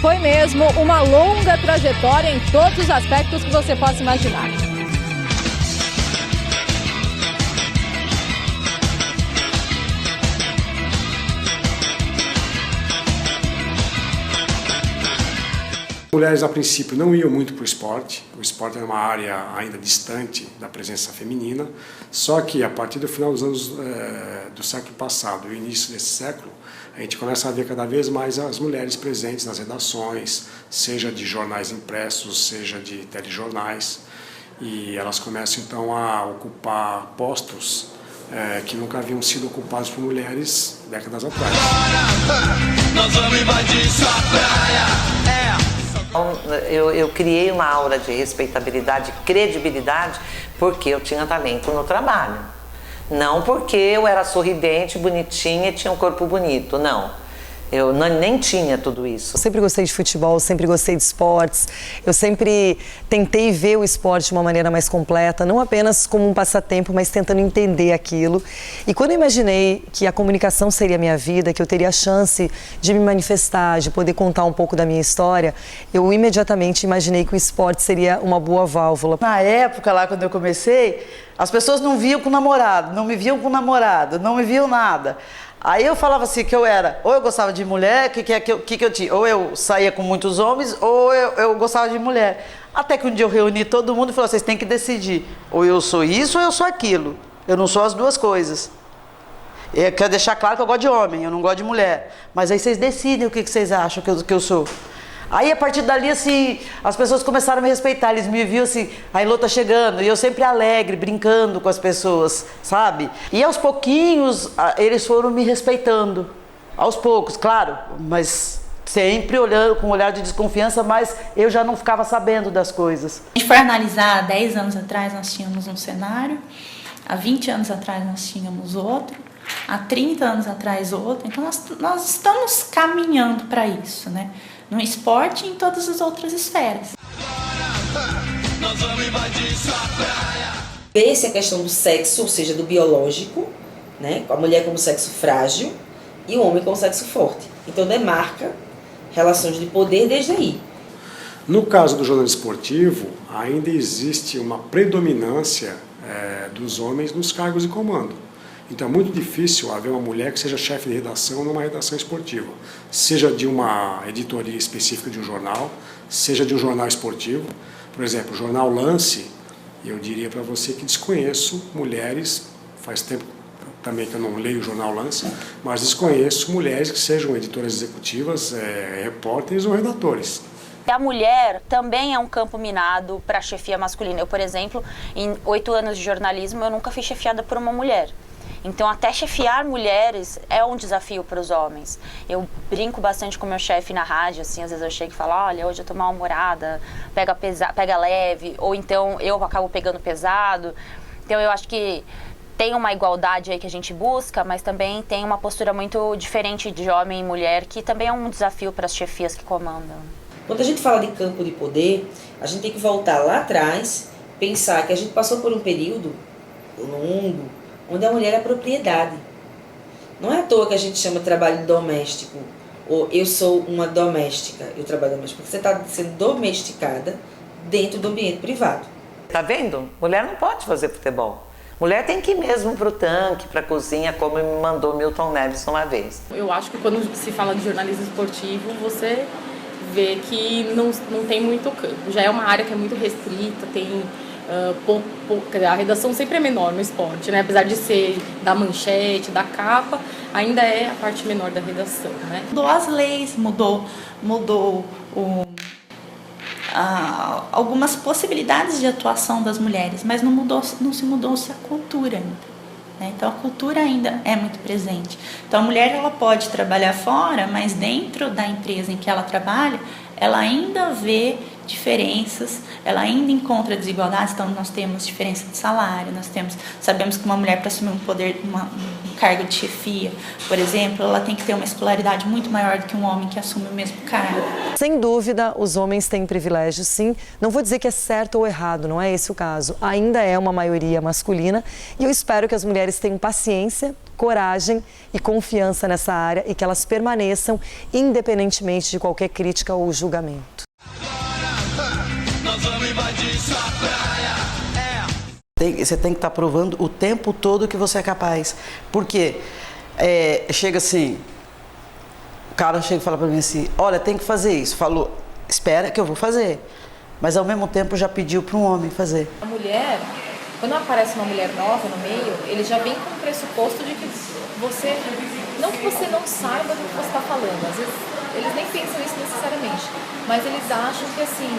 Foi mesmo uma longa trajetória em todos os aspectos que você possa imaginar. Mulheres, a princípio, não iam muito para o esporte era uma área ainda distante da presença feminina, só que a partir do final dos anos do século passado e o início desse século, a gente começa a ver cada vez mais as mulheres presentes nas redações, seja de jornais impressos, seja de telejornais, e elas começam então a ocupar postos que nunca haviam sido ocupados por mulheres décadas atrás. Nós vamos invadir sua praia. Eu criei uma aura de respeitabilidade, credibilidade, porque eu tinha talento no trabalho. Não porque eu era sorridente, bonitinha e tinha um corpo bonito, não. Eu nem tinha tudo isso. Eu sempre gostei de futebol, sempre gostei de esportes. Eu sempre tentei ver o esporte de uma maneira mais completa, não apenas como um passatempo, mas tentando entender aquilo. E quando eu imaginei que a comunicação seria a minha vida, que eu teria a chance de me manifestar, de poder contar um pouco da minha história, eu imediatamente imaginei que o esporte seria uma boa válvula. Na época, lá quando eu comecei, as pessoas não viam com namorado, não me viam com namorado, não me viam nada. Aí eu falava assim que eu era, ou eu gostava de mulher, que eu tinha? Ou eu saía com muitos homens, ou eu gostava de mulher. Até que um dia eu reuni todo mundo e falei, vocês têm que decidir, ou eu sou isso ou eu sou aquilo. Eu não sou as duas coisas. Eu quero deixar claro que eu gosto de homem, eu não gosto de mulher. Mas aí vocês decidem o que vocês acham que eu sou. Aí, a partir dali, assim, as pessoas começaram a me respeitar, eles me viam assim, a Elô tá chegando, e eu sempre alegre, brincando com as pessoas, sabe? E aos pouquinhos, eles foram me respeitando, aos poucos, claro, mas sempre olhando com um olhar de desconfiança, mas eu já não ficava sabendo das coisas. A gente foi analisar, há 10 anos atrás nós tínhamos um cenário, há 20 anos atrás nós tínhamos outro, há 30 anos atrás outro, então nós estamos caminhando para isso, né? No esporte e em todas as outras esferas. Nós vamos invadir sua praia. Vê-se a questão do sexo, ou seja, do biológico, né? A mulher como sexo frágil e o homem como sexo forte. Então demarca relações de poder desde aí. No caso do jornalismo esportivo, ainda existe uma predominância dos homens nos cargos de comando. Então é muito difícil haver uma mulher que seja chefe de redação numa redação esportiva, seja de uma editoria específica de um jornal, seja de um jornal esportivo. Por exemplo, o jornal Lance, eu diria para você que desconheço mulheres, faz tempo também que eu não leio o jornal Lance, mas desconheço mulheres que sejam editoras executivas, repórteres ou redatores. A mulher também é um campo minado para a chefia masculina. Eu, por exemplo, em 8 anos de jornalismo, eu nunca fui chefiada por uma mulher. Então, até chefiar mulheres é um desafio para os homens. Eu brinco bastante com meu chefe na rádio, assim, às vezes eu chego e falo, olha, hoje eu tô mal-humorada, pega leve, ou então eu acabo pegando pesado. Então, eu acho que tem uma igualdade aí que a gente busca, mas também tem uma postura muito diferente de homem e mulher, que também é um desafio para as chefias que comandam. Quando a gente fala de campo de poder, a gente tem que voltar lá atrás, pensar que a gente passou por um período longo, onde a mulher é propriedade. Não é à toa que a gente chama de trabalho doméstico, ou eu sou uma doméstica, eu trabalho doméstico, porque você está sendo domesticada dentro do ambiente privado. Tá vendo? Mulher não pode fazer futebol. Mulher tem que ir mesmo pro tanque, pra cozinha, como me mandou Milton Neves uma vez. Eu acho que quando se fala de jornalismo esportivo, você vê que não tem muito campo. Já é uma área que é muito restrita, tem... a redação sempre é menor no esporte, né? Apesar de ser da manchete, da capa, ainda é a parte menor da redação, né? Mudou as leis, mudou algumas possibilidades de atuação das mulheres, mas não se mudou a cultura ainda. Né? Então a cultura ainda é muito presente. Então a mulher ela pode trabalhar fora, mas dentro da empresa em que ela trabalha, ela ainda vê diferenças, ela ainda encontra desigualdades. Então nós temos diferença de salário, sabemos que uma mulher, para assumir um cargo de chefia, por exemplo, ela tem que ter uma escolaridade muito maior do que um homem que assume o mesmo cargo. Sem dúvida, os homens têm privilégios, sim. Não vou dizer que é certo ou errado, não é esse o caso. Ainda é uma maioria masculina e eu espero que as mulheres tenham paciência, coragem e confiança nessa área e que elas permaneçam independentemente de qualquer crítica ou julgamento. Nós vamos invadir sua praia. Você tem que estar provando o tempo todo que você é capaz. Porque chega assim, o cara chega e fala para mim assim, olha, tem que fazer isso. Falou, espera que eu vou fazer. Mas ao mesmo tempo já pediu para um homem fazer. A mulher, quando aparece uma mulher nova no meio, ele já vem com o pressuposto de que você, não que você não saiba do que você está falando, às vezes eles nem pensam isso necessariamente, mas eles acham que assim,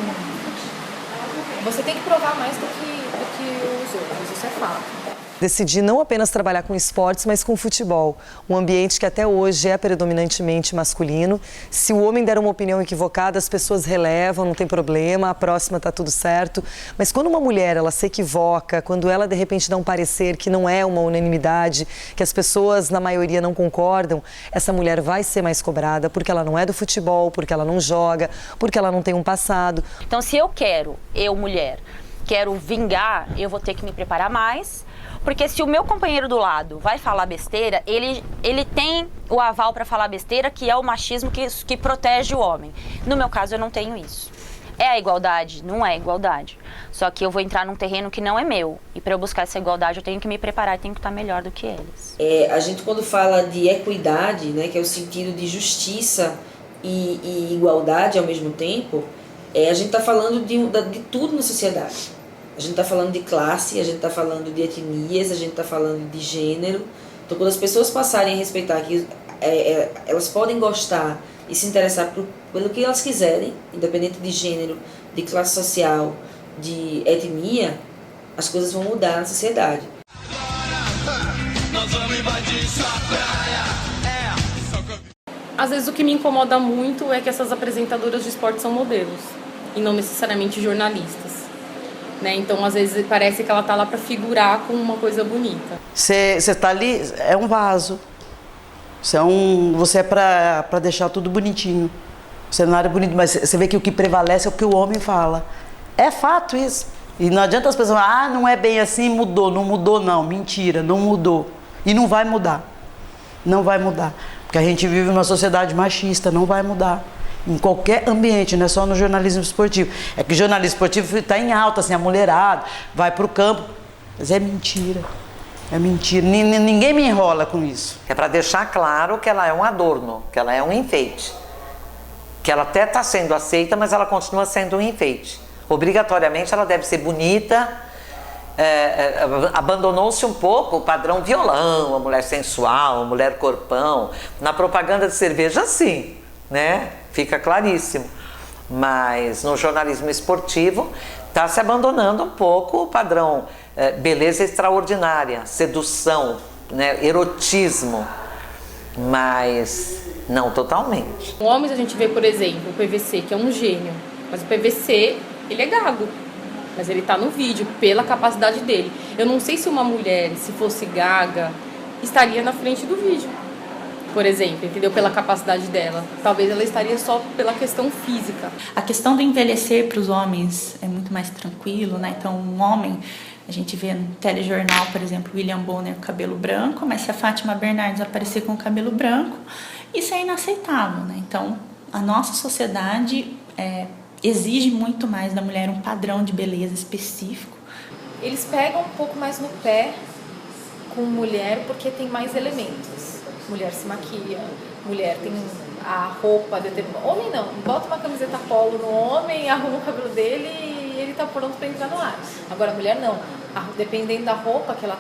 você tem que provar mais do que os outros, isso é fato. Decidi não apenas trabalhar com esportes, mas com futebol. Um ambiente que até hoje é predominantemente masculino. Se o homem der uma opinião equivocada, as pessoas relevam, não tem problema, a próxima está tudo certo. Mas quando uma mulher ela se equivoca, quando ela de repente dá um parecer que não é uma unanimidade, que as pessoas na maioria não concordam, essa mulher vai ser mais cobrada porque ela não é do futebol, porque ela não joga, porque ela não tem um passado. Então, se eu mulher, quero vingar, eu vou ter que me preparar mais. Porque se o meu companheiro do lado vai falar besteira, ele tem o aval para falar besteira, que é o machismo que protege o homem. No meu caso, eu não tenho isso. É a igualdade? Não é igualdade. Só que eu vou entrar num terreno que não é meu. E para eu buscar essa igualdade, eu tenho que me preparar e tenho que estar melhor do que eles. A gente, quando fala de equidade, né, que é o sentido de justiça e igualdade ao mesmo tempo, a gente está falando de tudo na sociedade. A gente está falando de classe, a gente está falando de etnias, a gente está falando de gênero. Então, quando as pessoas passarem a respeitar que elas podem gostar e se interessar pelo que elas quiserem, independente de gênero, de classe social, de etnia, as coisas vão mudar na sociedade. Nós vamos invadir sua praia. Às vezes o que me incomoda muito é que essas apresentadoras de esporte são modelos e não necessariamente jornalistas. Né? Então, às vezes, parece que ela está lá para figurar com uma coisa bonita. Você está ali, é um vaso. Você é para deixar tudo bonitinho. O cenário é bonito, mas você vê que o que prevalece é o que o homem fala. É fato isso. E não adianta as pessoas falarem, não é bem assim, mudou. Não mudou, não. Mentira, não mudou. E não vai mudar. Não vai mudar. Porque a gente vive numa sociedade machista, não vai mudar. Em qualquer ambiente, não é só no jornalismo esportivo. É que o jornalismo esportivo está em alta, assim, a mulherada vai para o campo. Mas é mentira. É mentira. Ninguém me enrola com isso. É para deixar claro que ela é um adorno, que ela é um enfeite. Que ela até está sendo aceita, mas ela continua sendo um enfeite. Obrigatoriamente ela deve ser bonita. Abandonou-se um pouco o padrão violão, a mulher sensual, a mulher corpão. Na propaganda de cerveja, sim, né? Fica claríssimo. Mas no jornalismo esportivo está se abandonando um pouco o padrão beleza extraordinária, sedução, né? Erotismo, mas não totalmente. Homens a gente vê, por exemplo, o PVC, que é um gênio, mas o PVC, ele é gago, mas ele está no vídeo pela capacidade dele. Eu não sei se uma mulher, se fosse gaga, estaria na frente do vídeo. Por exemplo, entendeu? Pela capacidade dela. Talvez ela estaria só pela questão física. A questão do envelhecer para os homens é muito mais tranquilo, né? Então, um homem, a gente vê no telejornal, por exemplo, William Bonner com cabelo branco, mas se a Fátima Bernardes aparecer com cabelo branco, isso é inaceitável, né? Então, a nossa sociedade exige muito mais da mulher um padrão de beleza específico. Eles pegam um pouco mais no pé com mulher porque tem mais elementos. Mulher se maquia, mulher tem a roupa determinada. Homem não, bota uma camiseta polo no homem, arruma o cabelo dele e ele tá pronto para entrar no ar. Agora a mulher não, dependendo da roupa que ela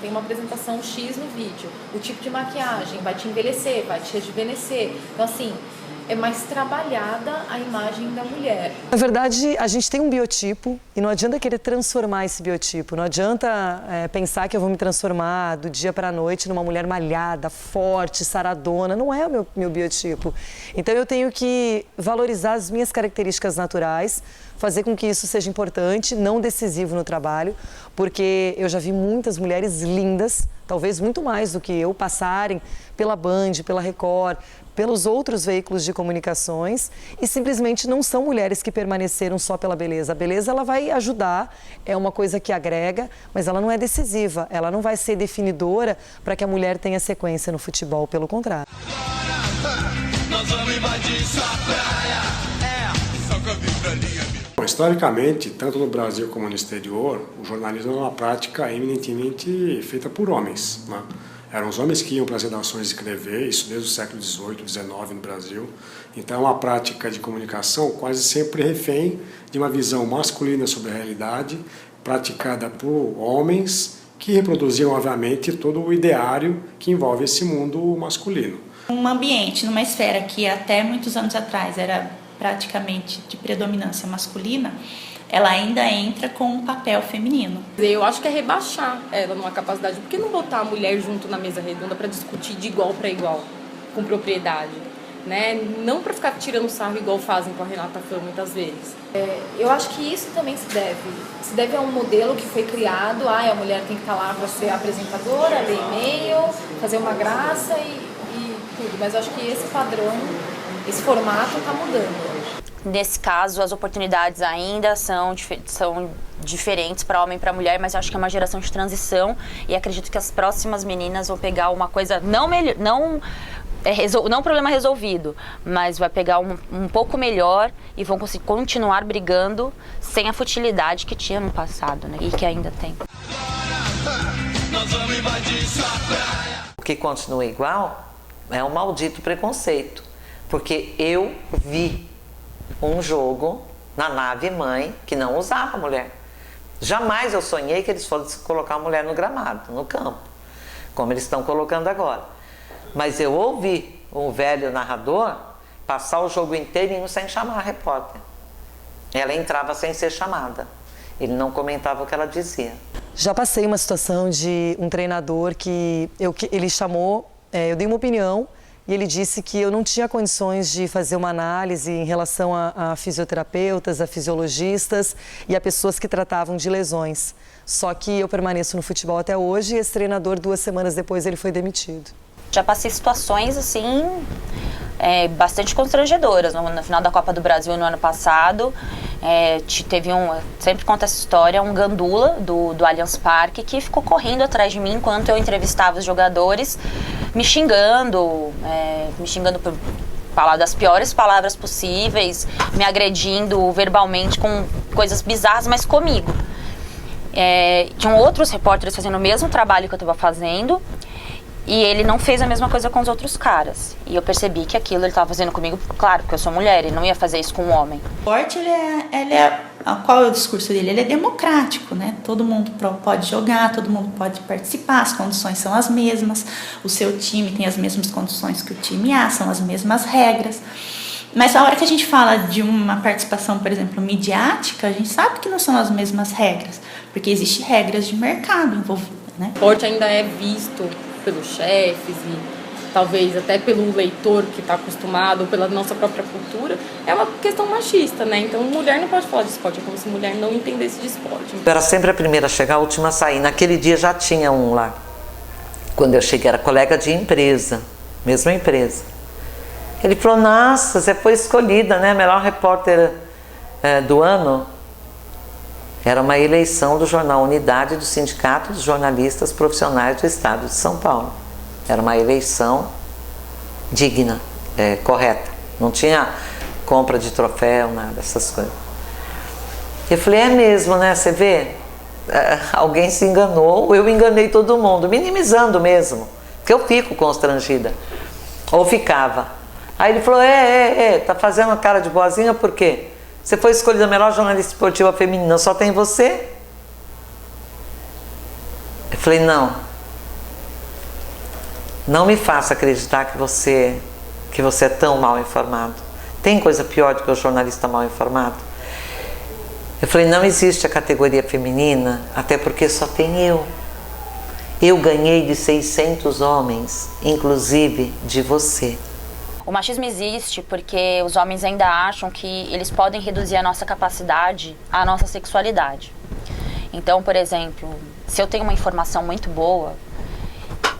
tem uma apresentação X no vídeo. O tipo de maquiagem vai te envelhecer, vai te rejuvenescer. Então assim, é mais trabalhada a imagem da mulher. Na verdade, a gente tem um biotipo e não adianta querer transformar esse biotipo. Não adianta pensar que eu vou me transformar do dia para a noite numa mulher malhada, forte, saradona. Não é o meu biotipo. Então eu tenho que valorizar as minhas características naturais, fazer com que isso seja importante, não decisivo no trabalho, porque eu já vi muitas mulheres lindas, talvez muito mais do que eu, passarem pela Band, pela Record, pelos outros veículos de comunicações e simplesmente não são mulheres que permaneceram só pela beleza. A beleza ela vai ajudar, é uma coisa que agrega, mas ela não é decisiva, ela não vai ser definidora para que a mulher tenha sequência no futebol, pelo contrário. Nós vamos invadir sua praia. Só com a vibraninha. Bom, historicamente, tanto no Brasil como no exterior, o jornalismo é uma prática eminentemente feita por homens, né? Eram os homens que iam para as redações escrever, isso desde o século XVIII, XIX no Brasil. Então é uma prática de comunicação quase sempre refém de uma visão masculina sobre a realidade, praticada por homens que reproduziam, obviamente, todo o ideário que envolve esse mundo masculino. Um ambiente, numa esfera que até muitos anos atrás era praticamente de predominância masculina, ela ainda entra com um papel feminino. Eu acho que é rebaixar ela numa capacidade. Por que não botar a mulher junto na mesa redonda para discutir de igual para igual, com propriedade? Né? Não para ficar tirando sarro igual fazem com a Renata Fã muitas vezes. Eu acho que isso também se deve a um modelo que foi criado. A mulher tem que estar lá para ser apresentadora, ler e-mail, fazer uma graça e tudo. Mas eu acho que esse padrão, esse formato está mudando. Nesse caso, as oportunidades ainda são diferentes para homem e para mulher, mas eu acho que é uma geração de transição e acredito que as próximas meninas vão pegar uma coisa não um problema resolvido, mas vai pegar um pouco melhor e vão conseguir continuar brigando sem a futilidade que tinha no passado, né? E que ainda tem. Nós vamos invadir sua praia. O que continua igual é um maldito preconceito, porque eu vi um jogo na nave mãe que não usava mulher. Jamais eu sonhei que eles fossem colocar a mulher no gramado, no campo, como eles estão colocando agora. Mas eu ouvi um velho narrador passar o jogo inteirinho sem chamar a repórter. Ela entrava sem ser chamada. Ele não comentava o que ela dizia. Já passei uma situação de um treinador que ele chamou, eu dei uma opinião, e ele disse que eu não tinha condições de fazer uma análise em relação a fisioterapeutas, a fisiologistas e a pessoas que tratavam de lesões. Só que eu permaneço no futebol até hoje e esse treinador, 2 semanas depois, ele foi demitido. Já passei situações, assim, bastante constrangedoras. No final da Copa do Brasil, no ano passado, teve sempre conta essa história, um gandula do Allianz Parque que ficou correndo atrás de mim enquanto eu entrevistava os jogadores, me xingando por falar das piores palavras possíveis, me agredindo verbalmente com coisas bizarras, mas comigo. Tinham outros repórteres fazendo o mesmo trabalho que eu estava fazendo, e ele não fez a mesma coisa com os outros caras. E eu percebi que aquilo ele estava fazendo comigo, claro, porque eu sou mulher, ele não ia fazer isso com um homem. O esporte, qual é o discurso dele? Ele é democrático, né? Todo mundo pode jogar, todo mundo pode participar, as condições são as mesmas, o seu time tem as mesmas condições que o time A, são as mesmas regras. Mas a hora que a gente fala de uma participação, por exemplo, midiática, a gente sabe que não são as mesmas regras, porque existem regras de mercado envolvidas, né? O esporte ainda é visto pelos chefes e talvez até pelo leitor que está acostumado, ou pela nossa própria cultura, é uma questão machista, né? Então, mulher não pode falar de esporte, é como se mulher não entendesse de esporte. Eu era sempre a primeira a chegar, a última a sair. Naquele dia já tinha um lá. Quando eu cheguei, era colega de empresa, mesma empresa. Ele falou, nossa, você foi escolhida, né? Melhor repórter do ano. Era uma eleição do jornal Unidade do Sindicato dos Jornalistas Profissionais do Estado de São Paulo. Era uma eleição digna, correta. Não tinha compra de troféu, nada, essas coisas. Eu falei, é mesmo, né? Você vê? Alguém se enganou, eu enganei todo mundo, minimizando mesmo, porque eu fico constrangida. Ou ficava. Aí ele falou, tá fazendo uma cara de boazinha por quê? Você foi escolhida a melhor jornalista esportiva feminina, só tem você? Eu falei, não me faça acreditar que você que você é tão mal informado? Tem coisa pior do que o jornalista mal informado? Eu falei, não existe a categoria feminina, até porque só tem eu. Eu ganhei de 600 homens, inclusive de você. O machismo existe porque os homens ainda acham que eles podem reduzir a nossa capacidade à nossa sexualidade. Então, por exemplo, se eu tenho uma informação muito boa,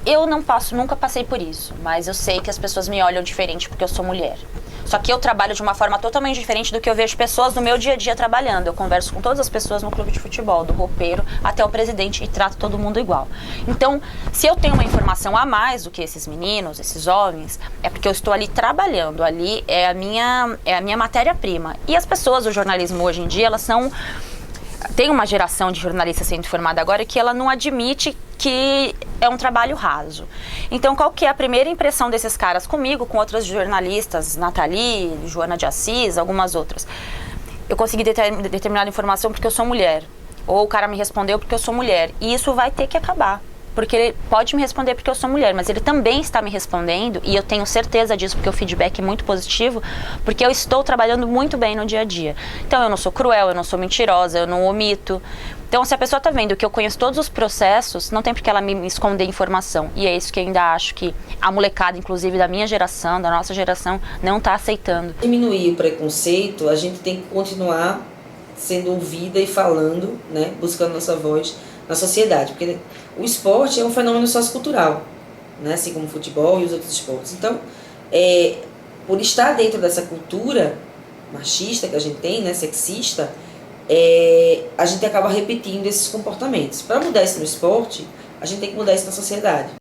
eu nunca passei por isso, mas eu sei que as pessoas me olham diferente porque eu sou mulher. Só que eu trabalho de uma forma totalmente diferente do que eu vejo pessoas no meu dia a dia trabalhando. Eu converso com todas as pessoas no clube de futebol, do roupeiro até o presidente, e trato todo mundo igual. Então, se eu tenho uma informação a mais do que esses meninos, esses homens, é porque eu estou ali trabalhando. Ali é a minha matéria-prima. E as pessoas do jornalismo hoje em dia, elas são... Tem uma geração de jornalistas sendo formada agora que ela não admite que é um trabalho raso. Então, qual que é a primeira impressão desses caras comigo, com outras jornalistas, Nathalie, Joana de Assis, algumas outras? Eu consegui determinada informação porque eu sou mulher. Ou o cara me respondeu porque eu sou mulher. E isso vai ter que acabar. Porque ele pode me responder porque eu sou mulher, mas ele também está me respondendo, e eu tenho certeza disso porque o feedback é muito positivo, porque eu estou trabalhando muito bem no dia a dia. Então eu não sou cruel, eu não sou mentirosa, eu não omito. Então se a pessoa está vendo que eu conheço todos os processos, não tem por que ela me esconder informação. E é isso que eu ainda acho que a molecada, inclusive da minha geração, da nossa geração, não está aceitando. Diminuir o preconceito, a gente tem que continuar sendo ouvida e falando, né, buscando nossa voz na sociedade, porque o esporte é um fenômeno sociocultural, né, assim como o futebol e os outros esportes. Então, por estar dentro dessa cultura machista que a gente tem, né, sexista, a gente acaba repetindo esses comportamentos. Para mudar isso no esporte, a gente tem que mudar isso na sociedade.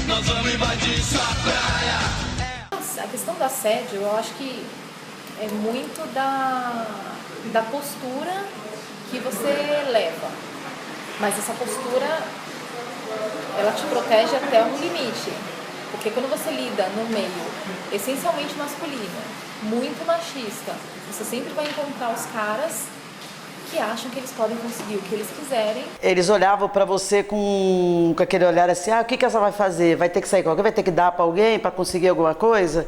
Nós vamos invadir sua praia. A questão do assédio, eu acho que é muito da postura que você leva. Mas essa postura, ela te protege até um limite. Porque quando você lida num meio essencialmente masculino, muito machista, você sempre vai encontrar os caras que acham que eles podem conseguir o que eles quiserem. Eles olhavam pra você com aquele olhar assim, o que essa vai fazer? Vai ter que sair com alguém? Vai ter que dar pra alguém pra conseguir alguma coisa?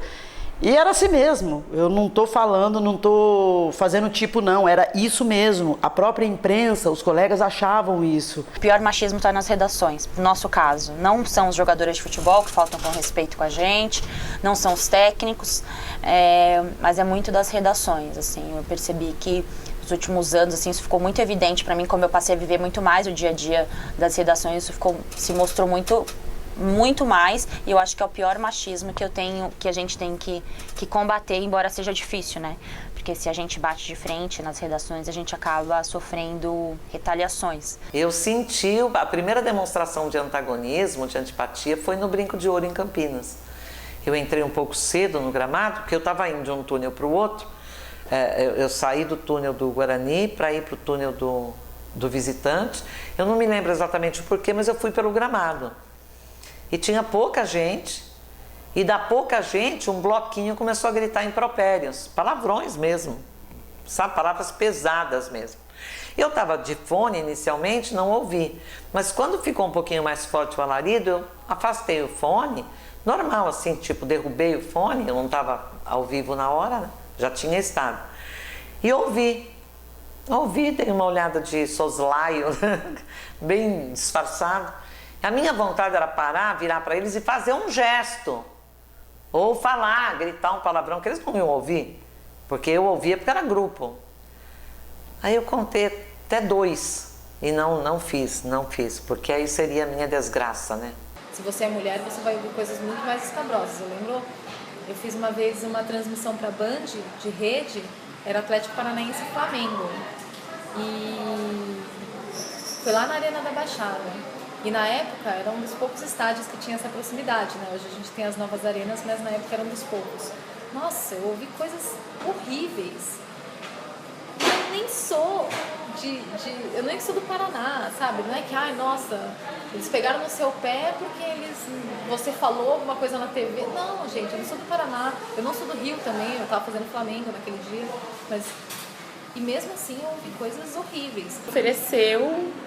E era assim mesmo, eu não estou falando, não estou fazendo tipo não, era isso mesmo. A própria imprensa, os colegas achavam isso. O pior machismo está nas redações, no nosso caso. Não são os jogadores de futebol que faltam com respeito com a gente, não são os técnicos, mas é muito das redações, assim. Eu percebi que nos últimos anos, assim, isso ficou muito evidente para mim, como eu passei a viver muito mais o dia a dia das redações, isso se mostrou muito mais, e eu acho que é o pior machismo que a gente tem que combater, embora seja difícil, né? Porque se a gente bate de frente nas redações, a gente acaba sofrendo retaliações. Eu senti a primeira demonstração de antagonismo, de antipatia, foi no Brinco de Ouro em Campinas. Eu entrei um pouco cedo no gramado, porque eu estava indo de um túnel para o outro. Eu saí do túnel do Guarani para ir para o túnel do Visitante. Eu não me lembro exatamente o porquê, mas eu fui pelo gramado. E tinha pouca gente, e da pouca gente, um bloquinho começou a gritar impropérios, palavrões mesmo, sabe, palavras pesadas mesmo. Eu estava de fone inicialmente, não ouvi, mas quando ficou um pouquinho mais forte o alarido, eu afastei o fone, normal assim, tipo, derrubei o fone, eu não estava ao vivo na hora, né? Já tinha estado. E ouvi, dei uma olhada de soslaio, bem disfarçado. A minha vontade era parar, virar para eles e fazer um gesto. Ou falar, gritar um palavrão que eles não iam ouvir. Porque eu ouvia porque era grupo. Aí eu contei até 2 e não fiz, porque aí seria a minha desgraça, né? Se você é mulher, você vai ouvir coisas muito mais escabrosas. Eu lembro, eu fiz uma vez uma transmissão para a Band, de rede, era Atlético Paranaense e Flamengo. E foi lá na Arena da Baixada. E na época era um dos poucos estádios que tinha essa proximidade, né? Hoje a gente tem as novas arenas, mas na época era um dos poucos. Nossa, eu ouvi coisas horríveis. Eu nem sou eu nem sou do Paraná, sabe? Não é que, nossa, eles pegaram no seu pé porque você falou alguma coisa na TV. Não, gente, eu não sou do Paraná. Eu não sou do Rio também, eu tava fazendo Flamengo naquele dia, mas... E mesmo assim eu ouvi coisas horríveis. Ofereceu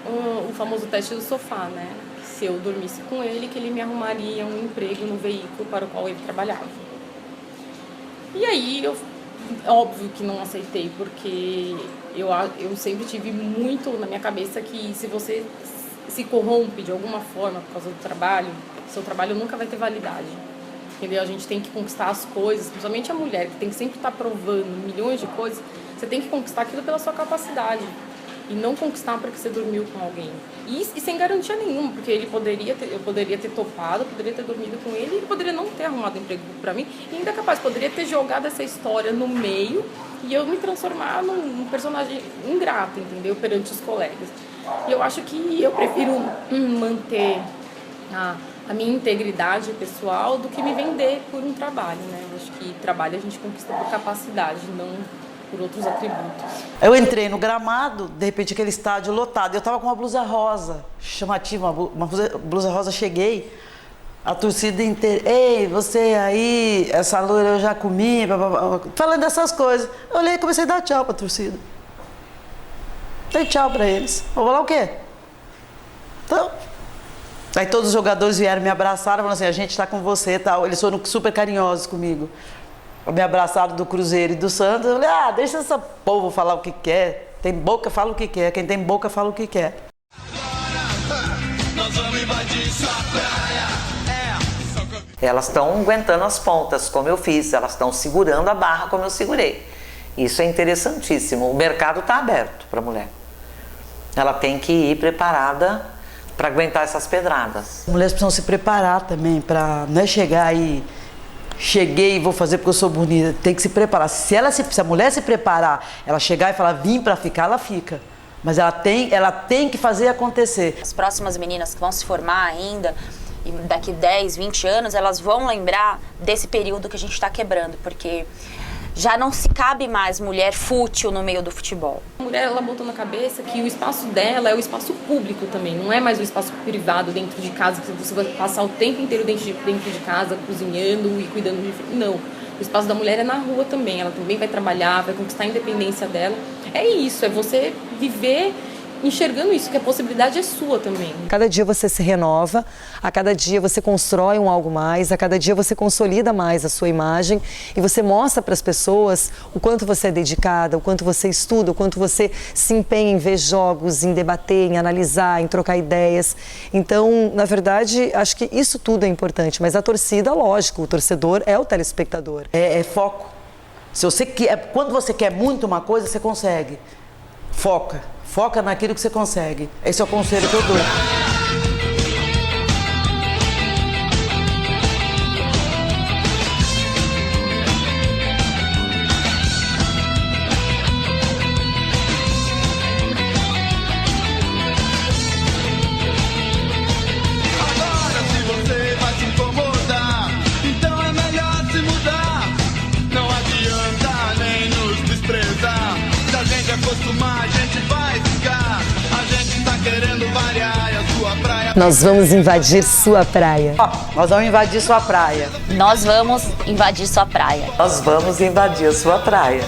o famoso teste do sofá, né? se eu dormisse com ele, que ele me arrumaria um emprego no veículo para o qual ele trabalhava. E aí, óbvio que não aceitei, porque eu sempre tive muito na minha cabeça que se você se corrompe de alguma forma por causa do trabalho, seu trabalho nunca vai ter validade. Entendeu? A gente tem que conquistar as coisas, principalmente a mulher, que tem que sempre estar provando milhões de coisas. Você tem que conquistar aquilo pela sua capacidade e não conquistar porque você dormiu com alguém. E sem garantia nenhuma, porque eu poderia ter topado, poderia ter dormido com ele e poderia não ter arrumado emprego para mim. E ainda capaz, poderia ter jogado essa história no meio e eu me transformar num personagem ingrato, entendeu? Perante os colegas. E eu acho que eu prefiro manter a minha integridade pessoal do que me vender por um trabalho, né? Eu acho que trabalho a gente conquista por capacidade, não por outros atributos. Eu entrei no gramado, de repente aquele estádio lotado, eu tava com uma blusa rosa, chamativa, uma blusa rosa, cheguei, a torcida inteira, ei, você aí, essa loira eu já comi, blá, blá, blá, falando dessas coisas. Eu olhei e comecei a dar tchau pra torcida. Dei tchau pra eles. Vou falar o quê? Então... Aí todos os jogadores vieram me abraçaram, falaram assim, a gente está com você e tal. Eles foram super carinhosos comigo. Me abraçaram do Cruzeiro e do Santos. Eu falei, deixa essa povo falar o que quer. Tem boca, fala o que quer. Quem tem boca, fala o que quer. Nós vamos invadir sua praia. Elas estão aguentando as pontas, como eu fiz. Elas estão segurando a barra, como eu segurei. Isso é interessantíssimo. O mercado está aberto para a mulher. Ela tem que ir preparada para aguentar essas pedradas. As mulheres precisam se preparar também, para não é chegar aí, cheguei e vou fazer porque eu sou bonita. Tem que se preparar. Se a mulher se preparar, ela chegar e falar, vim para ficar, ela fica. Mas ela tem que fazer acontecer. As próximas meninas que vão se formar ainda, e daqui 10, 20 anos, elas vão lembrar desse período que a gente está quebrando, porque já não se cabe mais mulher fútil no meio do futebol. A mulher, ela botou na cabeça que o espaço dela é o espaço público também, não é mais o espaço privado dentro de casa, que você vai passar o tempo inteiro dentro de casa, cozinhando e cuidando de... Não, o espaço da mulher é na rua também, ela também vai trabalhar, vai conquistar a independência dela. É isso, é você viver enxergando isso, que a possibilidade é sua também. Cada dia você se renova, a cada dia você constrói um algo mais, a cada dia você consolida mais a sua imagem e você mostra para as pessoas o quanto você é dedicada, o quanto você estuda, o quanto você se empenha em ver jogos, em debater, em analisar, em trocar ideias. Então, na verdade, acho que isso tudo é importante, mas a torcida, lógico, o torcedor é o telespectador. É foco. Se você quer, quando você quer muito uma coisa, você consegue. Foca naquilo que você consegue. Esse é o conselho que eu dou. Agora se você vai se incomodar, então é melhor se mudar. Não adianta nem nos desprezar. Se a gente acostumar, a gente vai ficar. A gente tá querendo variar e a sua praia. Nós vamos invadir sua praia. Nós vamos invadir sua praia. Nós vamos invadir sua praia. Nós vamos invadir a sua praia.